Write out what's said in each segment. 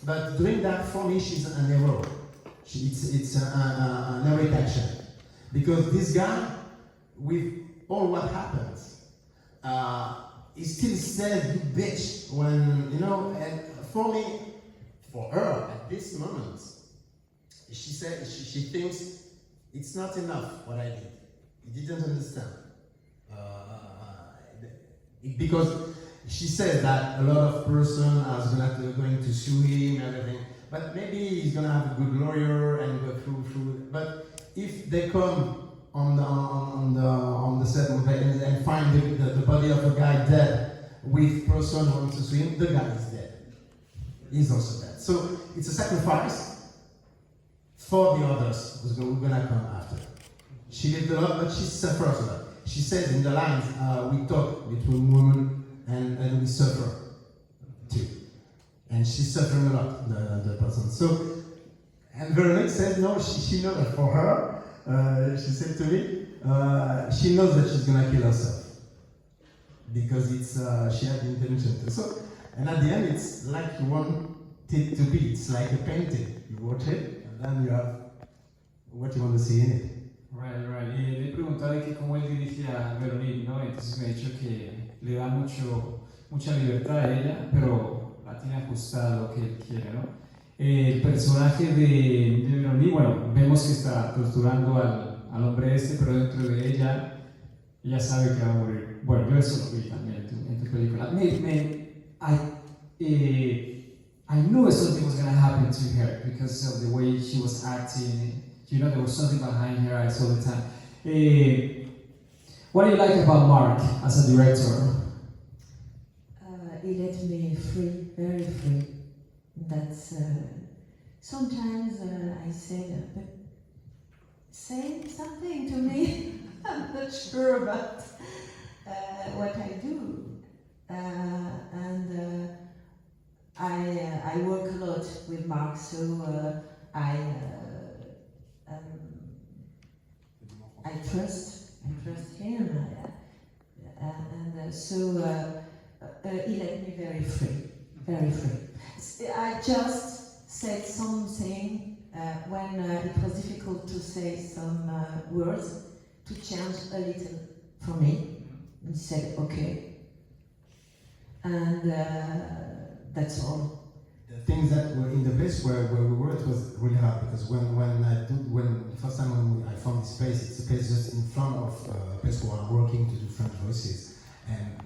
But doing that, for me, she's an hero. It's an heroic action. Because this guy, with all what happens, he still says, you bitch, when, you know, and for me, for her, at this moment, she said, she thinks it's not enough what I did. He didn't understand. Because she said that a lot of person are going to sue him and everything, but maybe he's gonna have a good lawyer and go through. But if they come on the set and find the body of a guy dead with person who wants to sue him, the guy is dead. He's also dead. So it's a sacrifice for the others who's gonna come after. She lived a lot, but she suffers a lot. She says in the lines, we talk between women and we suffer too. And she's suffering a lot, the person. So, and Veronique said, no, she knows that for her, she said to me, she knows that she's gonna kill herself. Because it's, she had the intention to. So, and at the end, it's like you want it to be. It's like a painting. You watch it, and then you have what you want to see in it. Right. Y le he preguntado que cómo él dirige a Veronique, ¿no? Entonces me ha dicho que le da mucha libertad a ella, pero la tiene ajustada a lo que él quiere, ¿no? El personaje de Veronique, bueno, vemos que está torturando al hombre pero dentro de ella sabe que va a morir. Bueno, yo eso lo vi también en tu película. I knew something was going to happen to her because of the way she was acting. You know, there was something behind her eyes all the time. What do you like about Marc as a director? He let me free, very free. That's sometimes I said, but say something to me. I'm not sure about what I do, and I work a lot with Marc, so I trust him, and so he let me very free. I just said something when it was difficult to say some words to change a little for me. He said, okay, and that's all. The things that were in the place where we were, it was really hard because when the first time when I found this place, it's a place just in front of a place where I'm working to do French voices. And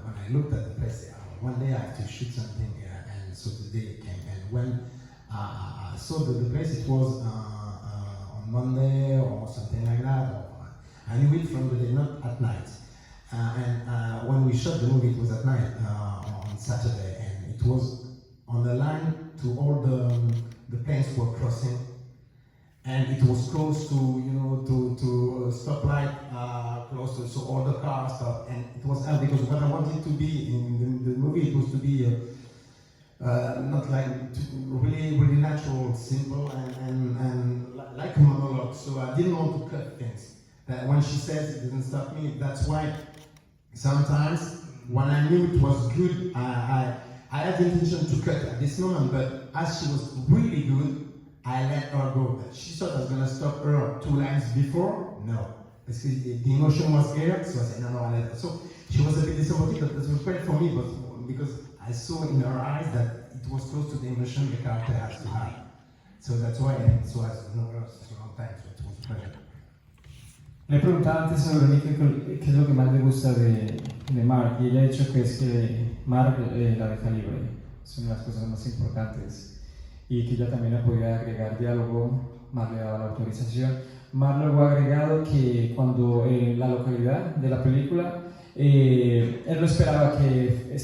when I looked at the place, one day I have to shoot something here, and so the day came. And when I saw the place, it was on Monday or something like that. I knew it from the day, not at night. And when we shot the movie, it was at night on Saturday, and it was on the line to all the planes were crossing, and it was close to to stoplight, close to, so all the cars stopped, and it was because what I wanted to be in the movie, it was to be not like really natural, simple, and like a monologue. So I didn't want to cut things. That when she says it didn't stop me, that's why sometimes when I knew it was good, I had the intention to cut at this moment, but as she was really good, I let her go. She thought I was going to stop her 2 lines before. No. Because the emotion was there, so I said, no, I let her. So she was a bit disappointed, but it was great for me, but because I saw in her eyes that it was close to the emotion the character has to have. So that's why, so I said, no, it's a long time, so it was a pleasure. Le he preguntado antes a Veronique qué es lo que más le gusta de Marc, y ella ha dicho que es que Marc la deja libre, es una de las cosas más importantes, y que ella también ha podido agregar diálogo. Marc le daba la autorización. Marc luego ha agregado que cuando en la localidad de la película, él no esperaba que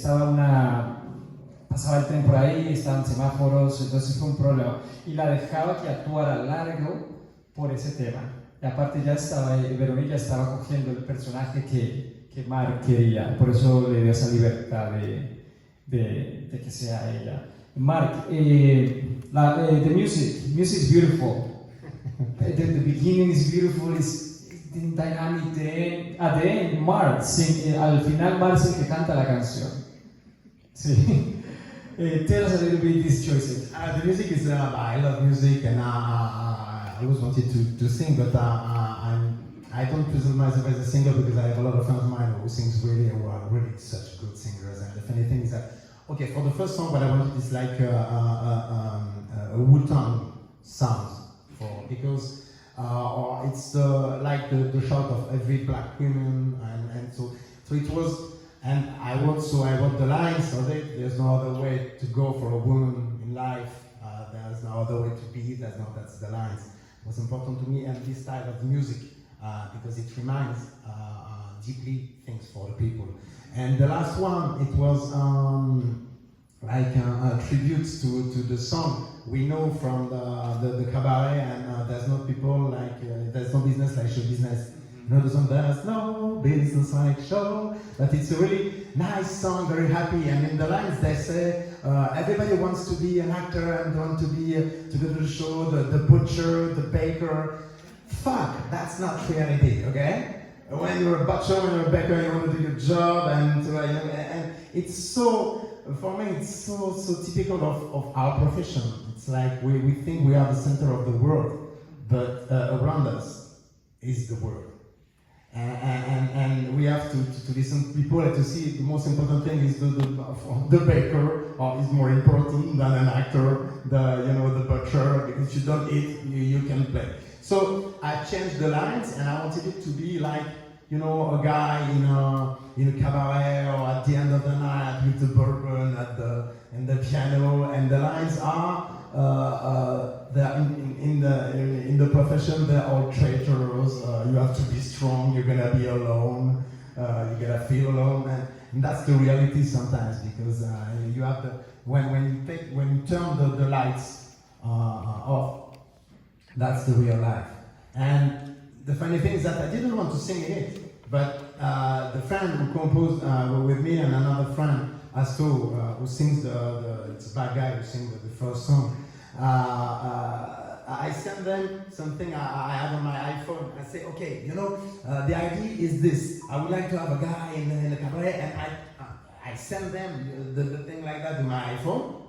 pasaba el tren por ahí, estaban semáforos, entonces fue un problema, y la dejaba que actuara largo por ese tema. Y aparte Veronique ya estaba cogiendo el personaje que Marc quería, por eso le dio esa libertad de que sea ella. Marc, the music is beautiful. The beginning is beautiful, it's dynamic. At the end, al final Marc es el que canta la canción. Sí. Tell us a little bit these choices. The music is, I love music and I always wanted to sing, but I don't present myself as a singer because I have a lot of friends of mine who sings really, who are really such good singers. And the funny thing is that, okay, for the first song, what I wanted is like a Wu-Tang sound, because it's like the shout of every black woman, and so it was. And I wrote the lines of it. There's no other way to go for a woman in life. There's no other way to be. That's the lines. It was important to me, and this style of music because it reminds deeply things for the people. And the last one, it was like a tribute to the song we know from the cabaret, and there's no people like there's no business like show business. You know the song, there's no business like show, but it's a really nice song, very happy, and in the lines they say, everybody wants to be an actor and want to go to the show, the butcher, the baker. Fuck, that's not reality, okay? When you're a butcher, when you're a baker, you want to do your job, and it's so, for me, it's so typical of our profession. It's like we think we are the center of the world, but around us is the world. And we have to listen to people and to see the most important thing is the baker is more important than an actor, the butcher, because if you don't eat, you can play. So I changed the lines and I wanted it to be like, a guy in a cabaret or at the end of the night with the bourbon and the piano, and the lines are in the profession, they're all traitors. You have to be strong. You're gonna be alone. You gotta feel alone, and that's the reality sometimes, because you have when you turn the lights off, that's the real life. And the funny thing is that I didn't want to sing in it, but the friend who composed with me and another friend, Asto, who sings it's a bad guy who sings the first song. I sent them something I had on my iPhone. I say, okay, the idea is this. I would like to have a guy in a cabaret, and I send them the thing like that to my iPhone,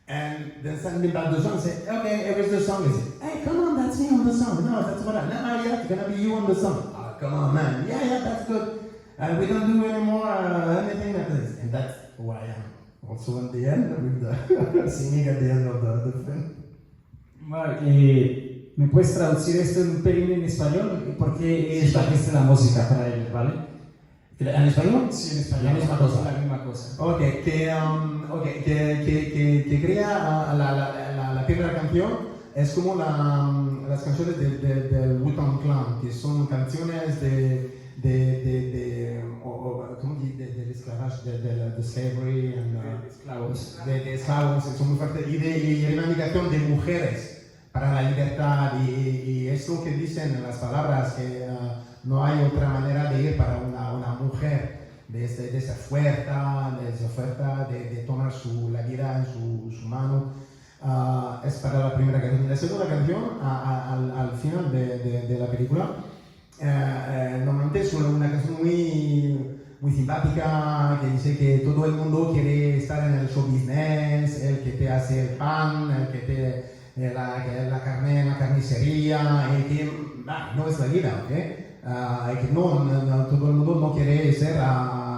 and then send me back the song and say, okay, where's the song? Is it? Hey, come on, that's me on the song. No, that's what yeah, it's gonna be you on the song. Oh, come on, man. Yeah, that's good. We don't do anymore anything like this. And that's who I am. Also in the end, with the singing at the end of the film. Marc, ¿me puedes traducir esto un pelín en español? Porque trajiste la música para él, ¿vale? ¿En español? Sí, en español. La misma cosa. La misma cosa. Ok, que crea la primera canción es como las canciones del Wu-Tang Clan, que son canciones del esclavaje, de slavery, de esclavos, son muy fuertes, y de reivindicación de mujeres para la libertad, y es lo que dicen en las palabras, que no hay otra manera de ir para una mujer, de ser fuerte, de tomar la vida en su mano. Es para la primera canción. La segunda canción, al final de la película, normalmente es una canción muy simpática, que dice que todo el mundo quiere estar en el show business, el que te hace el pan, el que te la carne en la carnicería, y que no es la vida, ¿ok? Que no, todo el mundo no quiere ser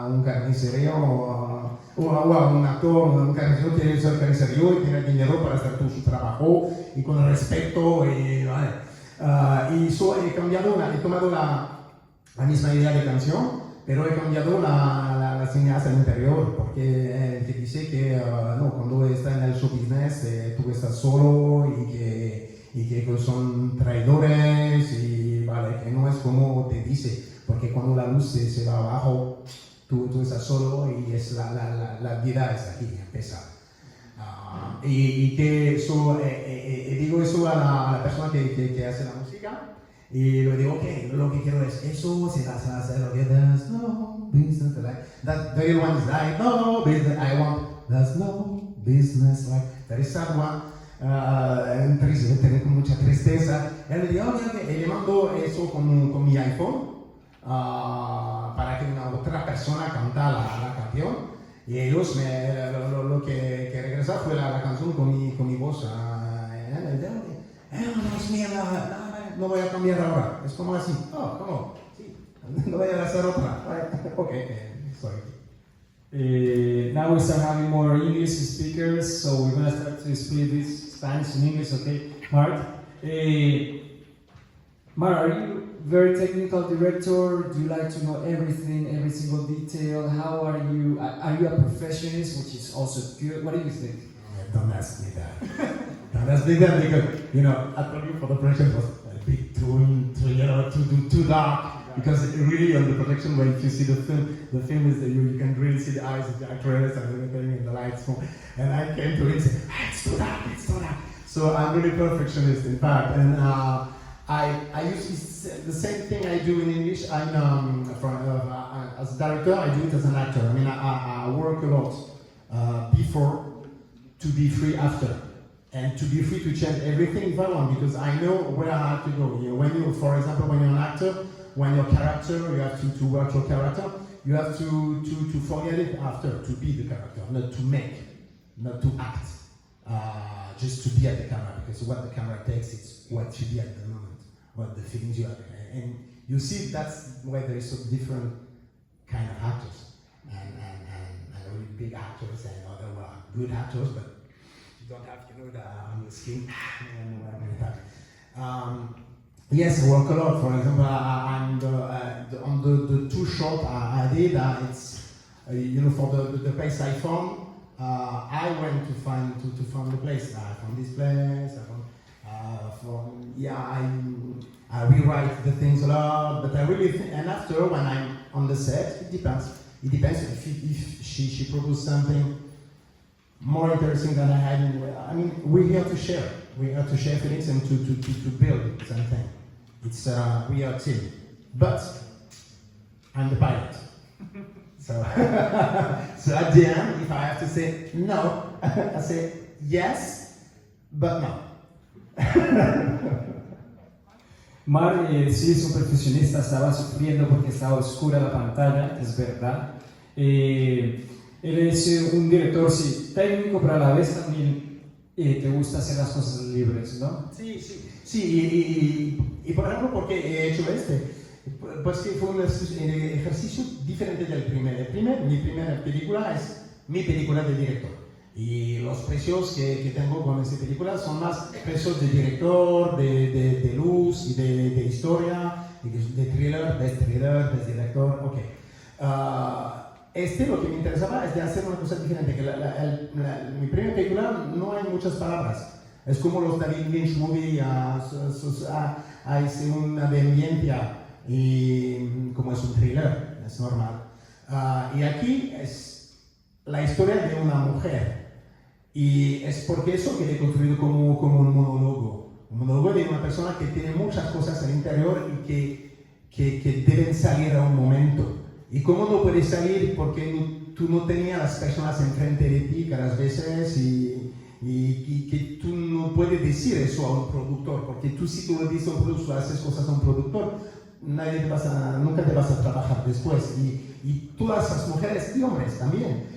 un carnicero o un actor, un carnicero quiere ser carnicero y tiene dinero para hacer su trabajo y con respeto, ¿vale? Y he tomado la misma idea de canción, pero he cambiado la señal al interior, porque te dice que cuando estás en el show business tú estás solo y que son traidores, y vale, que no es como te dice, porque cuando la luz se va abajo, tú estás solo y es la vida es aquí, empieza. Y que eso, digo eso a la persona que hace la música, y le digo, ok, lo que quiero es eso, se va a hacer lo que there's no business like that. The other one is like, no business, I want, there's no business like, there is that one, con mucha tristeza. Y le digo, ok, y le mando eso con mi iPhone, para que una otra persona canta la canción. Y ellos, lo que regresó fue la canción con mi voz. Dios mío, no voy a cambiar ahora. Es como así. Oh, ¿cómo? Sí. No voy a hacer otra. Okay, sorry. Now we start having more English speakers, so we're gonna start to split this Spanish and English, okay? Marc, Marc, are you very technical director? Do you like to know everything, every single detail? How are you? Are you a perfectionist, which is also good? What do you think? Don't ask me that. Don't ask me that because, I told you for the production was a bit too dark. Because really on the production, when you see the film is that you can really see the eyes of the actress and everything and the lights. And I came to him and said, it's too dark. So I'm really perfectionist, in fact. And I use the same thing I do in English. As a director, I do it as an actor. I mean, I work a lot before to be free after. And to be free to change everything if I want, because I know where I have to go. For example, when you're an actor, when your character, you have to work your character, you have to forget it after, to be the character, not to make, not to act, just to be at the camera, because what the camera takes, it's what you be at the moment, what the feelings you have. And you see that's why there is so different kind of actors, and really big actors and other good actors, but you don't have, on your skin, yes, I work a lot. For example, on the two short I did, it's for the place I found, I went to find the place. I found this place. I rewrite the things a lot, but I really and after when I'm on the set, it depends. It depends if she produced something more interesting than I had. I mean, we're here to share. We have to share feelings and to build something. It's we are a team, but I'm the pilot. So at the end, if I have to say no, I say yes, but no. Marc sí es un perfeccionista, estaba sufriendo porque estaba oscura la pantalla, es verdad. Él es un director, sí, técnico, pero a la vez también te gusta hacer las cosas libres, ¿no? Sí, y por ejemplo, ¿por qué he hecho Pues que fue un ejercicio diferente del primero. Mi primera película es mi película de director. Y los precios que tengo con esta película son más precios de director, de luz y de historia, de thriller, de director, ok. Lo que me interesaba es de hacer una cosa diferente, que mi primera película no hay muchas palabras. Es como los David Lynch movie, hay una de ambientia y como es un thriller, es normal. Y aquí es la historia de una mujer. Y es porque eso que he construido como un monólogo de una persona que tiene muchas cosas al interior y que deben salir a un momento. Y cómo no puede salir porque tú no tenías las personas enfrente de ti cada veces y que tú no puedes decir eso a un productor, porque tú si tú le dices a un productor, haces cosas a un productor, nunca te vas a trabajar después. Y todas las mujeres y hombres también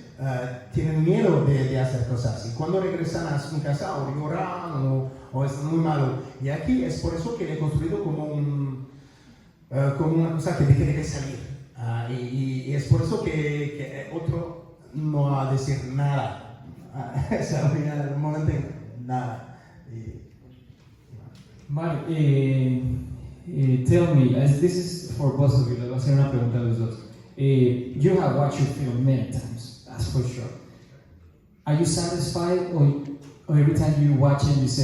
tienen miedo de hacer cosas. Y cuando regresan a su casa o lloran o es muy malo. Y aquí es por eso que le he construido como una cosa que tiene que salir. Y es por eso que otro no va a decir nada. O sea, al momento nada. Marc, tell me, as this is for both of you, les voy a hacer una pregunta a los dos. You have watched your film many times, that's for sure. Are you satisfied or every time you watch it you say,